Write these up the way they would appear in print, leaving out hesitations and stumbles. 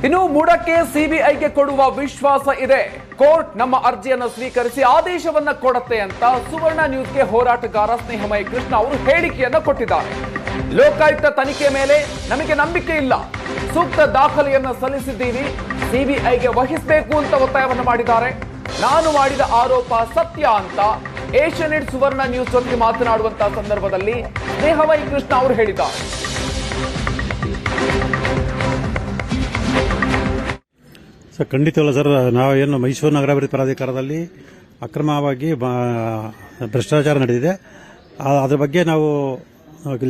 ಇನ್ನು ಮೂಡಕ್ಕೆ ಸಿಬಿಐಗೆ ಕೊಡುವ ವಿಶ್ವಾಸ ಇದೆ. ಕೋರ್ಟ್ ನಮ್ಮ ಅರ್ಜಿಯನ್ನು ಸ್ವೀಕರಿಸಿ ಆದೇಶವನ್ನ ಕೊಡುತ್ತೆ ಅಂತ ಸುವರ್ಣ ನ್ಯೂಸ್ಗೆ ಹೋರಾಟಗಾರ ಸ್ನೇಹಮಯಿ ಕೃಷ್ಣ ಅವರು ಹೇಳಿಕೆಯನ್ನ ಕೊಟ್ಟಿದ್ದಾರೆ. ಲೋಕಾಯುಕ್ತ ತನಿಖೆ ಮೇಲೆ ನಮಗೆ ನಂಬಿಕೆ ಇಲ್ಲ, ಸೂಕ್ತ ದಾಖಲೆಯನ್ನ ಸಲ್ಲಿಸಿದ್ದೀವಿ, ಸಿಬಿಐಗೆ ವಹಿಸಬೇಕು ಅಂತ ಒತ್ತಾಯವನ್ನ ಮಾಡಿದ್ದಾರೆ. ನಾನು ಮಾಡಿದ ಆರೋಪ ಸತ್ಯ ಅಂತ ಏಷ್ಯಾನೆಟ್ ಸುವರ್ಣ ನ್ಯೂಸ್ ಜೊತೆಗೆ ಮಾತನಾಡುವಂತಹ ಸಂದರ್ಭದಲ್ಲಿ ಸ್ನೇಹಮಯಿ ಕೃಷ್ಣ ಅವರು ಹೇಳಿದ್ದಾರೆ. ಸರ್, ಖಂಡಿತವಲ್ಲ ಸರ್. ನಾವೇನು ಮೈಸೂರು ನಗರಾಭಿವೃದ್ಧಿ ಪ್ರಾಧಿಕಾರದಲ್ಲಿ ಅಕ್ರಮವಾಗಿ ಭ್ರಷ್ಟಾಚಾರ ನಡೆದಿದೆ. ಅದ್ರ ಬಗ್ಗೆ ನಾವು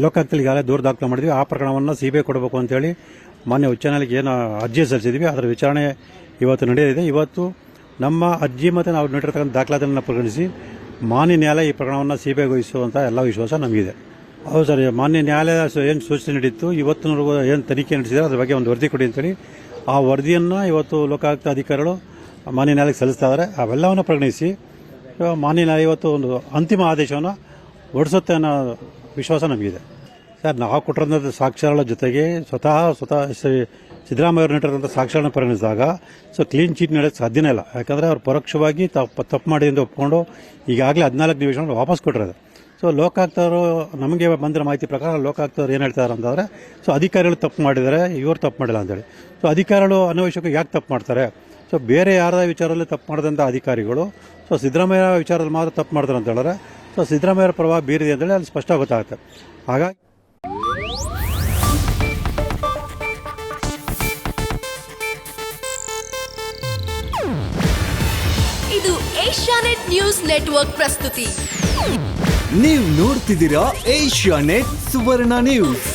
ಲೋಕಾಯುಕ್ತದಲ್ಲಿ ಈಗಾಗಲೇ ದೂರು ದಾಖಲೆ ಮಾಡಿದ್ವಿ. ಆ ಪ್ರಕರಣವನ್ನು ಸಿಬಿಐ ಕೊಡಬೇಕು ಅಂತೇಳಿ ಮಾನ್ಯ ಉಚ್ಚ ನ್ಯಾಯಾಲಯಕ್ಕೆ ಏನು ಅರ್ಜಿ ಸಲ್ಲಿಸಿದ್ವಿ, ಅದರ ವಿಚಾರಣೆ ಇವತ್ತು ನಡೆಯಲಿದೆ. ಇವತ್ತು ನಮ್ಮ ಅರ್ಜಿ ಮತ್ತು ನಾವು ನೀಡಿರತಕ್ಕಂಥ ದಾಖಲಾತಿಗಳನ್ನು ಪರಿಗಣಿಸಿ ಮಾನ್ಯ ನ್ಯಾಯಾಲಯ ಈ ಪ್ರಕರಣವನ್ನು ಸಿಬಿಐಗೆ ವಹಿಸುವಂಥ ಎಲ್ಲ ವಿಶ್ವಾಸ ನಮಗಿದೆ. ಹೌದು ಸರ್, ಮಾನ್ಯ ನ್ಯಾಯಾಲಯ ಏನು ಸೂಚನೆ ನೀಡಿತ್ತು, ಇವತ್ತಿನವರೆಗೂ ಏನು ತನಿಖೆ ನಡೆಸಿದರೆ ಅದ್ರ ಬಗ್ಗೆ ಒಂದು ವರದಿ ಕೊಡಿ ಅಂತೇಳಿ ಆ ವರದಿಯನ್ನು ಇವತ್ತು ಲೋಕಾಯುಕ್ತ ಅಧಿಕಾರಿಗಳು ಮಾನ್ಯ ನ್ಯಾಯಾಲಯಕ್ಕೆ ಸಲ್ಲಿಸ್ತಾ ಇದ್ದಾರೆ. ಅವೆಲ್ಲವನ್ನು ಪರಿಗಣಿಸಿ ಮಾನ್ಯ ನ್ಯಾಯಾಲಯ ಇವತ್ತು ಒಂದು ಅಂತಿಮ ಆದೇಶವನ್ನು ಹೊರಡಿಸುತ್ತೆ ಅನ್ನೋ ವಿಶ್ವಾಸ ನಮಗಿದೆ. ಸರ್, ನಾವು ಕೊಟ್ಟಿರೋಂಥ ಸಾಕ್ಷ್ಯಗಳ ಜೊತೆಗೆ ಸ್ವತಃ ಸಿದ್ದರಾಮಯ್ಯ ಅವರು ನೀಡಿರೋಂಥ ಸಾಕ್ಷ್ಯಗಳನ್ನು ಪರಿಗಣಿಸಿದಾಗ ಕ್ಲೀನ್ ಚೀಟ್ ನೀಡೋಕ್ಕೆ ಸಾಧ್ಯನೇ ಇಲ್ಲ. ಯಾಕಂದರೆ ಅವ್ರು ಪರೋಕ್ಷವಾಗಿ ತಪ್ಪು ಮಾಡಿದಿಂದ ಒಪ್ಕೊಂಡು ಈಗಾಗಲೇ 14 ನಿಮಿಷಗಳನ್ನು ವಾಪಸ್ ಕೊಟ್ಟಿರೋದು. ಲೋಕಾಯುಕ್ತರು ನಮಗೆ ಬಂದಿರೋ ಮಾಹಿತಿ ಪ್ರಕಾರ ಲೋಕಾಯುಕ್ತರು ಏನು ಹೇಳ್ತಾರೆ ಅಂತಂದರೆ ಅಧಿಕಾರಿಗಳು ತಪ್ಪು ಮಾಡಿದ್ದಾರೆ, ಇವರು ತಪ್ಪು ಮಾಡಿಲ್ಲ ಅಂತೇಳಿ. ಅಧಿಕಾರಿಗಳು ಅನವಶ್ಯಕ ಯಾಕೆ ತಪ್ಪು ಮಾಡ್ತಾರೆ? ಬೇರೆ ಯಾರ ವಿಚಾರದಲ್ಲಿ ತಪ್ಪು ಮಾಡಿದಂಥ ಅಧಿಕಾರಿಗಳು ಸಿದ್ದರಾಮಯ್ಯ ವಿಚಾರದಲ್ಲಿ ಮಾತ್ರ ತಪ್ಪು ಮಾಡ್ತಾರೆ ಅಂತ ಹೇಳಿದ್ರೆ ಸಿದ್ದರಾಮಯ್ಯರ ಪ್ರಭಾವ ಬೀರಿದೆ ಅಂತೇಳಿ ಅಲ್ಲಿ ಸ್ಪಷ್ಟ ಗೊತ್ತಾಗುತ್ತೆ. ಹಾಗಾಗಿ ಇದು ಏಷ್ಯಾನೆಟ್ ನ್ಯೂಸ್ ನೆಟ್ವರ್ಕ್ ಪ್ರಸ್ತುತಿ. ನೀವು ನೋಡ್ತಿದ್ದೀರಾ ಏಷ್ಯಾನೆಟ್ ಸುವರ್ಣ ನ್ಯೂಸ್.